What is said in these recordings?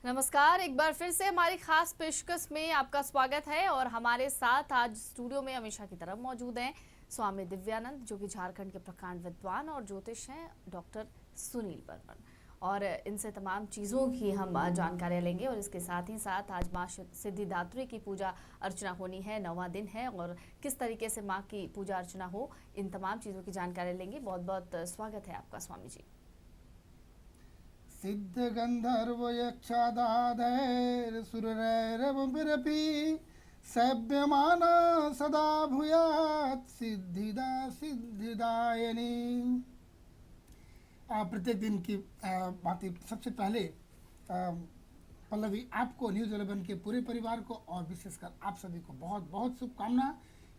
नमस्कार, एक बार फिर से हमारी खास पेशकश में आपका स्वागत है। और हमारे साथ आज स्टूडियो में हमेशा की तरह मौजूद हैं स्वामी दिव्यानंद, जो कि झारखंड के प्रकांड विद्वान और ज्योतिष हैं, डॉक्टर सुनील बर्मन। और इनसे तमाम चीज़ों की हम जानकारियाँ लेंगे। और इसके साथ ही साथ आज माँ सिद्धिदात्री की पूजा अर्चना होनी है, 9वां दिन है, और किस तरीके से माँ की पूजा अर्चना हो, इन तमाम चीज़ों की जानकारी लेंगे। बहुत बहुत स्वागत है आपका स्वामी जी। सिद्ध गंधर्व यक्षादाधैर सुररैरवंबिरपि सेव्यमाना सदा भूयात् सिद्धिदा सिद्धिदायिनी। प्रत्येक दिन की बात। सबसे पहले पल्लवी, आपको न्यूज़ 11 के पूरे परिवार को और विशेषकर आप सभी को बहुत बहुत शुभकामना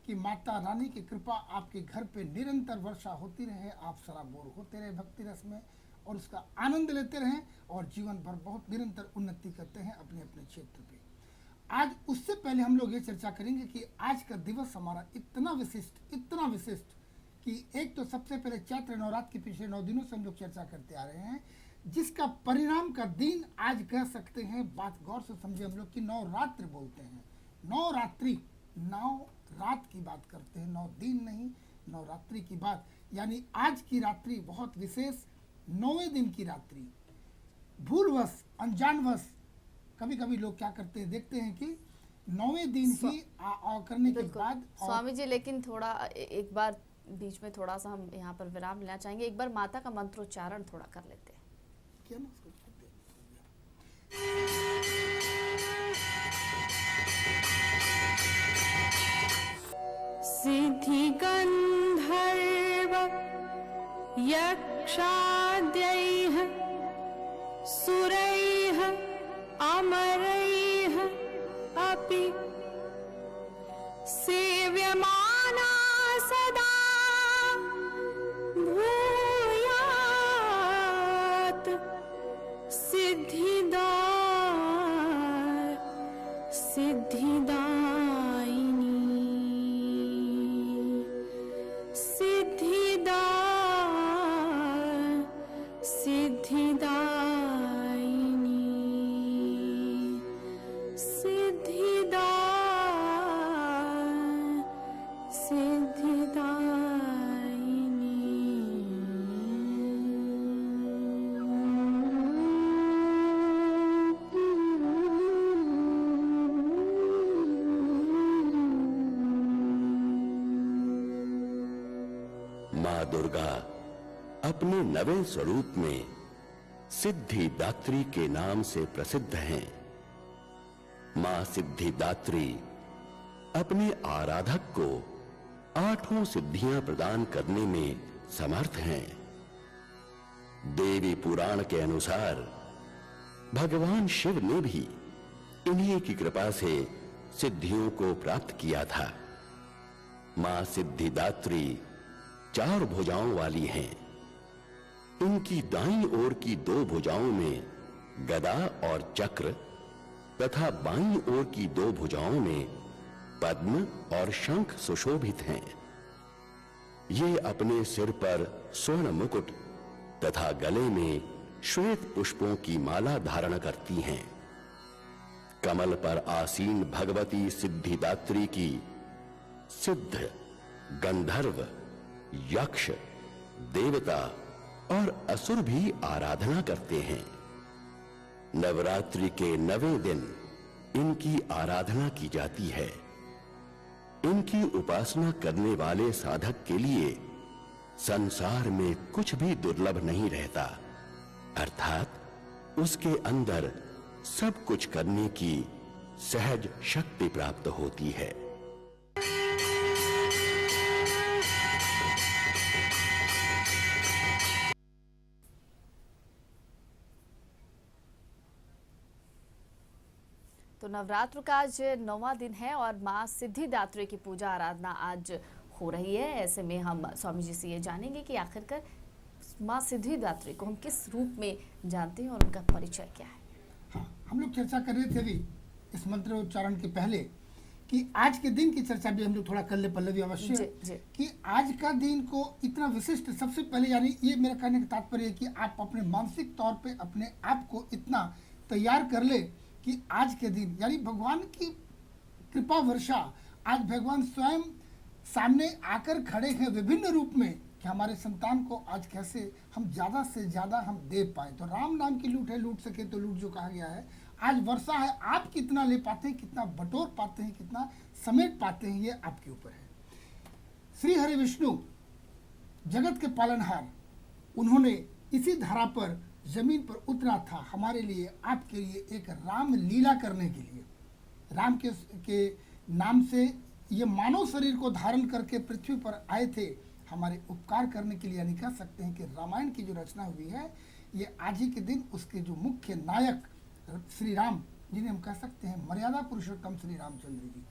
कि माता रानी की कृपा आपके घर पे निरंतर वर्षा होती रहे, आप सराबोर होते रहे भक्ति रस में और उसका आनंद लेते रहें और जीवन भर बहुत निरंतर उन्नति करते हैं अपने अपने क्षेत्र पे। आज उससे पहले हम लोग ये चर्चा करेंगे कि आज का दिवस हमारा इतना विशिष्ट कि एक तो सबसे पहले चैत्र नवरात्र के पिछले 9 दिनों से हम लोग चर्चा करते आ रहे हैं, जिसका परिणाम का दिन आज कह सकते हैं। बात गौर से समझे हम लोग कि नवरात्र बोलते हैं, नवरात्रि, 9 रात की बात करते हैं, 9 दिन नहीं, नवरात्रि की बात। यानी आज की रात्रि बहुत विशेष, 9वें दिन की रात्रि। भूलवश अनजानवश कभी कभी लोग क्या करते हैं, देखते हैं कि 9वें दिन ही करने के बाद स्वामी जी, लेकिन थोड़ा एक बार बीच में थोड़ा सा हम यहाँ पर विराम लेना चाहेंगे। एक बार माता का मंत्रोच्चारण थोड़ा कर लेते हैं क्या ना उसको सिद्धि गंधर्व यक्षाद्यैः सुरैः अमरैः अपि सेव्यमाना सदा भूयात् सिद्धिदा सिद्धिदायिनी सिद्धिदा सिद्धिदायिनी सिद्धिदा माँ दुर्गा अपने नवे स्वरूप में सिद्धिदात्री के नाम से प्रसिद्ध हैं। माँ सिद्धिदात्री अपने आराधक को 8 सिद्धियां प्रदान करने में समर्थ हैं। देवी पुराण के अनुसार भगवान शिव ने भी इन्हीं की कृपा से सिद्धियों को प्राप्त किया था। माँ सिद्धिदात्री 4 भुजाओं वाली हैं। इनकी दाईं ओर की 2 भुजाओं में गदा और चक्र तथा बाईं ओर की 2 भुजाओं में पद्म और शंख सुशोभित हैं। ये अपने सिर पर स्वर्ण मुकुट तथा गले में श्वेत पुष्पों की माला धारण करती हैं। कमल पर आसीन भगवती सिद्धिदात्री की सिद्ध, गंधर्व, यक्ष, देवता और असुर भी आराधना करते हैं। नवरात्रि के 9वें दिन इनकी आराधना की जाती है। इनकी उपासना करने वाले साधक के लिए संसार में कुछ भी दुर्लभ नहीं रहता, अर्थात उसके अंदर सब कुछ करने की सहज शक्ति प्राप्त होती है। तो नवरात्र का आज 9वां दिन है और माँ सिद्धिदात्री की पूजा आराधना आज हो रही है। ऐसे में हम स्वामी जी से ये जानेंगे कि आखिरकार माँ सिद्धिदात्री को हम किस रूप में जानते हैं और उनका परिचय क्या है। हाँ, हम लोग चर्चा कर रहे थे अभी इस मंत्र उच्चारण के पहले कि आज के दिन की चर्चा भी हम लोग थोड़ा कर ले पल्लवी, अवश्य कि आज का दिन को इतना विशिष्ट। सबसे पहले यानी ये मेरा कहने का तात्पर्य है कि आप अपने मानसिक तौर पे अपने आप को इतना तैयार कर ले कि आज के दिन यानी भगवान की कृपा वर्षा, आज भगवान स्वयं सामने आकर खड़े हैं विभिन्न रूप में कि हमारे संतान को आज कैसे हम ज़्यादा से ज़्यादा हम दे पाए। तो राम नाम की लूट है, लूट सके तो लूट जो कहा गया है। आज वर्षा है, आप कितना ले पाते हैं, कितना बटोर पाते हैं, कितना समेट पाते हैं, ये आपके ऊपर है। श्री हरि विष्णु जगत के पालनहार, उन्होंने इसी धारा पर जमीन पर उतरा था हमारे लिए, आपके लिए एक राम लीला करने के लिए। राम के नाम से ये मानव शरीर को धारण करके पृथ्वी पर आए थे हमारे उपकार करने के लिए। यानी कह सकते हैं कि रामायण की जो रचना हुई है ये आज ही के दिन उसके जो मुख्य नायक श्री राम, जिन्हें हम कह सकते हैं मर्यादा पुरुषोत्तम श्री रामचंद्र जी,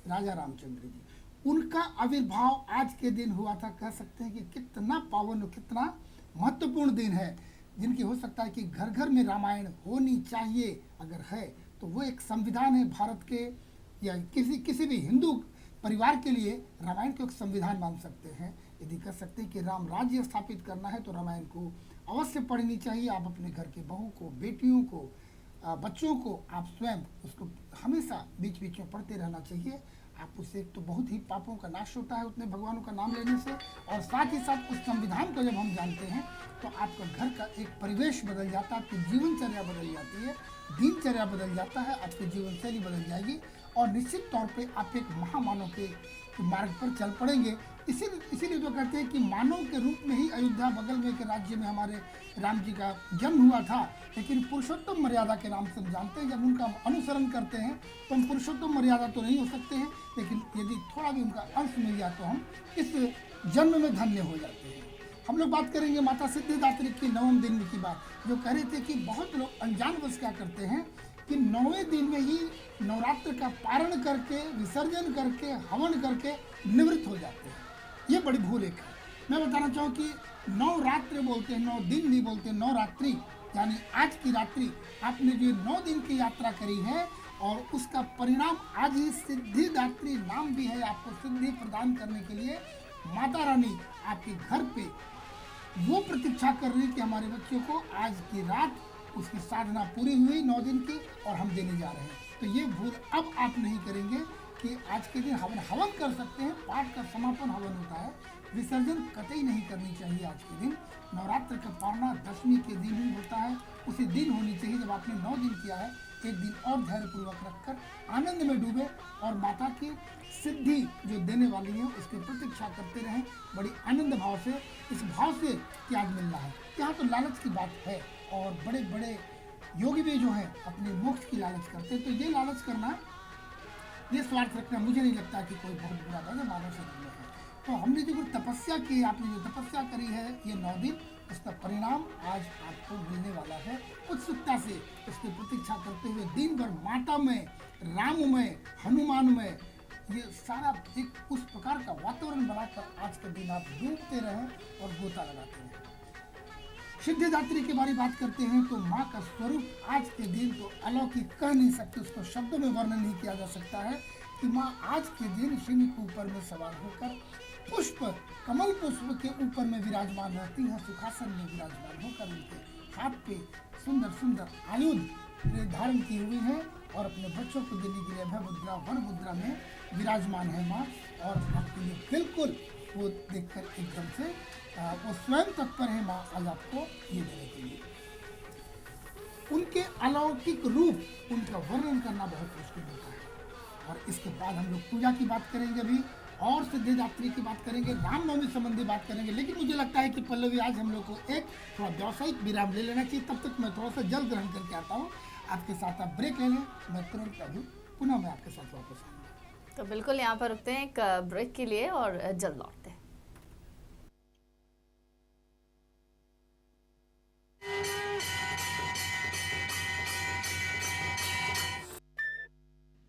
राजा रामचंद्र जी, उनका आविर्भाव आज के दिन हुआ था। कह सकते हैं कि कितना पावन और कितना महत्वपूर्ण दिन है, जिनकी हो सकता है कि घर घर में रामायण होनी चाहिए। अगर है तो वो एक संविधान है भारत के या किसी भी हिंदू परिवार के लिए रामायण को एक संविधान मान सकते हैं। यदि कह सकते हैं कि राम राज्य स्थापित करना है तो रामायण को अवश्य पढ़नी चाहिए। आप अपने घर के बहू को, बेटियों को, बच्चों को आप स्वयं उसको हमेशा बीच बीच में पढ़ते रहना चाहिए। आप उससे एक तो बहुत ही पापों का नाश होता है उतने भगवानों का नाम लेने से, और साथ ही साथ उस संविधान को जब हम जानते हैं तो आपका घर का एक परिवेश बदल जाता है, आपकी जीवनचर्या बदल जाती है, दिनचर्या बदल जाता है, आपकी जीवन शैली बदल जाएगी और निश्चित तौर पे आप एक महामानव के मार्ग पर चल पड़ेंगे। इसीलिए तो कहते हैं कि मानव के रूप में ही अयोध्या बगल में के राज्य में हमारे राम जी का जन्म हुआ था, लेकिन पुरुषोत्तम मर्यादा के नाम से हम जानते हैं। जब उनका अनुसरण करते हैं तो हम पुरुषोत्तम मर्यादा तो नहीं हो सकते हैं, लेकिन यदि थोड़ा भी उनका अंश मिल जाए तो हम इस जन्म में धन्य हो जाते हैं। हम लोग बात करेंगे माता सिद्धिदात्री की 9वें दिन की बात, जो कह रहे थे कि बहुत लोग अनजानवश क्या करते हैं कि 9वें दिन में ही नवरात्र का पारण करके, विसर्जन करके, हवन करके निवृत्त हो जाते हैं। ये बड़ी भूल एक है। मैं बताना चाहूँ कि नवरात्र बोलते हैं, 9 दिन नहीं बोलते, नवरात्रि यानी आज की रात्रि आपने जो 9 दिन की यात्रा करी है और उसका परिणाम आज ही सिद्धिदात्री नाम भी है। आपको सिद्धि प्रदान करने के लिए माता रानी आपके घर पे वो प्रतीक्षा कर रही कि हमारे बच्चों को आज की रात उसकी साधना पूरी हुई 9 दिन की और हम देने जा रहे हैं। तो ये भूल अब आप नहीं करेंगे कि आज के दिन हवन कर सकते हैं, पाठ का समापन हवन होता है, विसर्जन कतई नहीं करनी चाहिए आज के दिन। नवरात्र का पारना दशमी के दिन ही होता है, उसी दिन होनी चाहिए जब आपने 9 दिन किया है। एक दिन और धैर्यपूर्वक रखकर आनंद में डूबे और माता की सिद्धि जो देने वाली है उसकी प्रतीक्षा करते रहें बड़ी आनंद भाव से, इस भाव से कि आज मिलना है। यहाँ तो लालच की बात है और बड़े बड़े योगी भी जो हैं अपने मोक्ष की लालच करते हैं। तो ये लालच करना, ये स्वार्थ रखना मुझे नहीं लगता कि कोई बहुत बुरा बात है, मानव शरीर में है। तो हमने जो तपस्या की, आपने जो तपस्या करी है ये 9 दिन, उसका परिणाम आज आपको मिलने वाला है। उत्सुकता से उसकी प्रतीक्षा करते हुए दिन भर माता में, राम में, हनुमान में ये सारा एक उस प्रकार का वातावरण बनाकर आज के दिन आप डूबते रहें और गोता लगाते रहें। सिद्धिदात्री के बारे में बात करते हैं तो माँ का स्वरूप आज के दिन तो अलौकिक कह नहीं सकते, उसको शब्दों में वर्णन नहीं किया जा सकता है कि माँ आज के दिन सिंह के ऊपर में सवार होकर पुष्प, कमल पुष्प के ऊपर में विराजमान रहती हैं, सुखासन में विराजमान होकर उनके हाथ पे सुंदर सुंदर आयुध धारण की हुई है और अपने बच्चों को देने के लिए अभय मुद्रा, वर मुद्रा में विराजमान है माँ। और आपके लिए बिल्कुल वो देखकर एकदम से वो स्वयं तत्पर है माँ आज आपको ये देने के लिए। उनके अलौकिक रूप, उनका वर्णन करना बहुत मुश्किल होता है। और इसके बाद हम लोग पूजा की बात करेंगे अभी और सिद्धिदात्री की बात करेंगे, रामनवमी संबंधी बात करेंगे। लेकिन मुझे लगता है कि पल्लवी आज हम लोग को एक थोड़ा व्यावसायिक विराम ले लेना चाहिए। तब तक मैं थोड़ा सा जल ग्रहण करके आता हूँ, आपके साथ आप ब्रेक ले लें, मैं तुरंत अभी पुनः मैं आपके साथ वापस आऊँगा। तो बिल्कुल यहाँ पर रुकते हैं एक ब्रेक के लिए और जल्द लौटते हैं।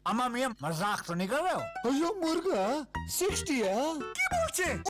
अम्मा मियाँ मजाक तो नहीं कर रहे हो? मुर्गा 60 কি বলছে?